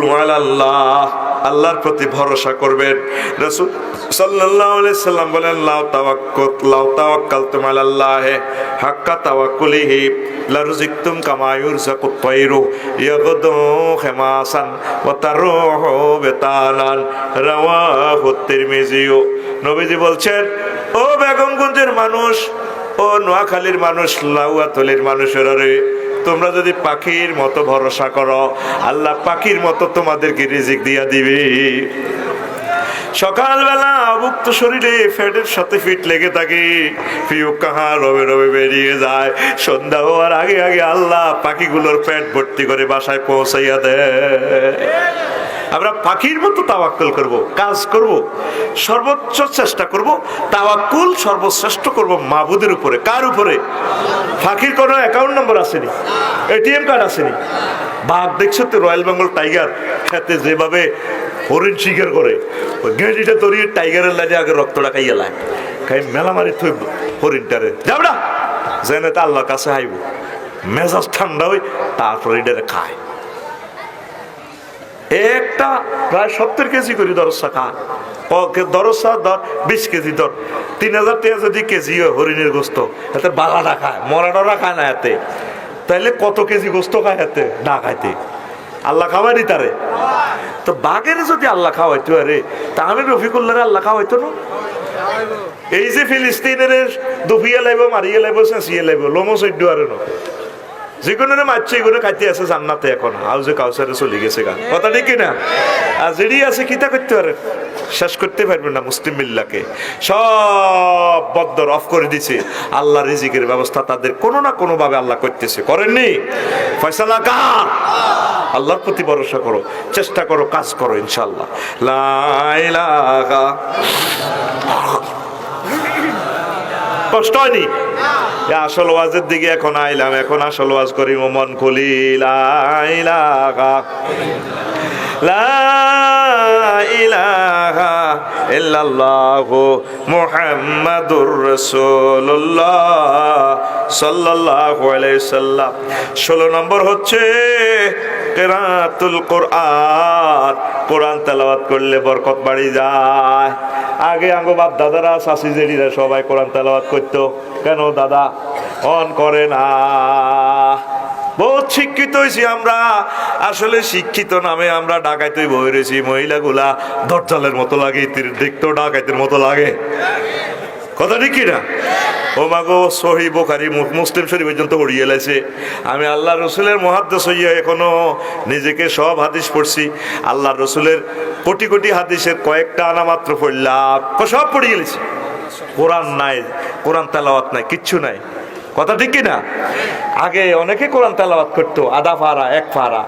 তাওয়াক্কুলু আলাল্লাহ, আল্লাহর প্রতি ভরসা করবেন। রাসূল সাল্লাল্লাহু আলাইহি সাল্লাম বলেন, লাউ তাওয়াক্কালতুম আলাল্লাহি হাক্কা তাওয়াক্কুলিহি লারুযিকতুম কামা ইউরযাকুত তায়রু ইয়াগদু খিমাসান ওয়া তারুহু বিতানান, রাওয়াহু তিরমিজি। নবীজি বলছেন, ও বেগমগঞ্জের মানুষ, ও নোয়াখালীর মানুষ, লাউয়াতলির মানুষেরা রে, তোমরা যদি পাখির মতো ভরসা করো, আল্লাহ পাখির মতো তোমাদেরকে রিজিক দিয়া দিবে। সকালবেলা অভুক্ত শরীরে ফ্যাটের সাথে ফিট লেগে থাকে, পিউক কাহা রবে রবে বেরিয়ে যায়। সন্ধ্যা হওয়ার আগে আগে আল্লাহ পাখিগুলোর পেট ভর্তি করে বাসায় পৌঁছাইয়া দেয়। আমরা পাখির মতো তাওয়াক্কুল করব, কাজ করব, সর্বোচ্চ চেষ্টা করব, তাওয়াক্কুল সর্বশ্রেষ্ঠ করব মাবুদের উপরে। কার উপরে? পাখির কোনো অ্যাকাউন্ট নম্বর আসেনি, এটিএম কার্ড আসেনি। বাঘ দেখছো তো, রয়্যাল বেঙ্গল টাইগার, খেতে যেভাবে হরিণ শিকার করে, ওই গেঁড়িটা তরিয়ে টাইগারের লাগে আগে রক্তটা খাইয়া লায়, খাই মেলা মারি থই হরিণটারে, যাব না জেনে তা আল্লাহর কাছে আইব, মেজাজ ঠান্ডা হই, তারপরে এটারে খায়। একটা প্রায় 70 কেজি করে দরসা খায়, দরসা 20 কেজি ধর, 3000 টাকা যদি কেজি হয় হরিণের গোস্ত, এতে বালাটা খায়, মরাটা খায় না এতে, তাইলে কত কেজি গোস্ত খায় এতে না খাইতে? আল্লাহ খাওয়ানি তারে। তো বাঘের যদি আল্লাহ খাওয়াইতো, আরে তা আমি রফিকুল্লাহ আল্লাহ খাওয়াইতো না? এই যে ফিলিস্তিনের দুফিয়া লাইব, মারিয়ে লাইব, চেঁচিয়ে লাইব, লোমো চৈদ্য আর যে কোনো মারছে এগুলো খাইতে আছে জান্নাতে। এখন হাউজে কাউসারে চলে গেছে গা, কথা ঠিক কিনা? আর যেটি আছে কিতা করতে পারে, শেষ করতে পারবেন না। মুসলিম মিল্লাকে সব বদর অফ করে দিছে। আল্লাহ রিজিকের ব্যবস্থা তাদের কোনো না কোনো ভাবে আল্লাহ করতেছে, করেননি? ফয়সালা কার? আল্লাহর প্রতি ভরসা করো, চেষ্টা করো, কাজ করো, ইনশাআল্লাহ। লা ইলাহা, কষ্ট হয়নি? আসল ওয়াজের দিকে এখন আইলাম, এখন আসল ওয়াজ করি, মন খুলি। লা ইলাহা ইল্লাল্লাহু মুহাম্মাদুর রাসূলুল্লাহ সাল্লাল্লাহু আলাইহি সাল্লাম। 16 নম্বর হচ্ছে কিরাতুল কোরআন। কোরআন তেলাওয়াত করলে বরকত বাড়ি যায়। আগে আঙ্গো বাপ দাদারা, চাচি জেঠিরা সবাই কোরআন তেলাওয়াত করতো, কেন দাদা অন করে না? বহুত শিক্ষিত হয়েছি আমরা, আসলে শিক্ষিত নামে আমরা ডাকাইতেই বই রয়েছি। মহিলাগুলা দরজালের মতো লাগে, দেখতেও ডাকাইতের মতো লাগে, কথা ঠিক কিনা? ও মাগো, সহি বুখারী মুসলিম শরীফ পর্যন্ত পড়িয়ে এলাইছে। আমি আল্লাহ রসুলের মুহাদ্দিস হইয়া এখনো নিজেকে সব হাদিস পড়ছি। আল্লাহ রসুলের কোটি কোটি হাদিসের কয়েকটা আনা মাত্র পড়লাম, সব পড়িয়ে গেছি। কোরআন নাই, কোরআন তেলাওয়াত নাই, কিচ্ছু নাই, কথা ঠিক কিনা? আগে অনেকে কোরআন তেলাওয়াত করতো, আধা পারা, এক পারা।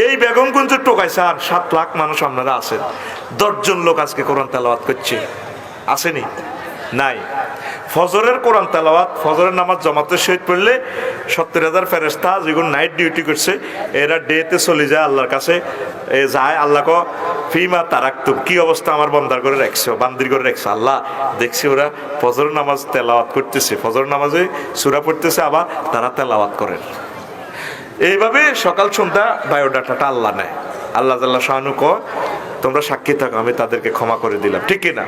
এই বেগমগঞ্জের টোকাইছে আর 7 লাখ মানুষ আপনারা আছেন, 10 জন লোক আজকে কোরআন তেলাওয়াত করছে, আসেনি? নাই। ফজরের কোরআন তেলাওয়াত, ফজরের নামাজ জামাতের সহিত পড়লে 70,000 ফেরেশতা যেগুলো নাইট ডিউটি করছে, এরা ডেতে চলে যায় আল্লাহর কাছে, যায় আল্লাহ ক ফিমা তারাকতুম, কি অবস্থা আমার বন্দার করে রাখছো, বান্দির করে রাখছো? আল্লাহ দেখছি ওরা ফজর নামাজ তেলাওয়াত করতেছে, ফজর নামাজে সূরা পড়তেছে, আবার তারা তেলাওয়াত করেন। এইভাবে সকাল সন্ধ্যা বায়োডাটাটা আল্লাহ নেয়। আল্লাহ জাল্লা শাআনু কয়, তোমরা সাক্ষী থাকো, আমি তাদেরকে ক্ষমা করে দিলাম, ঠিক কিনা?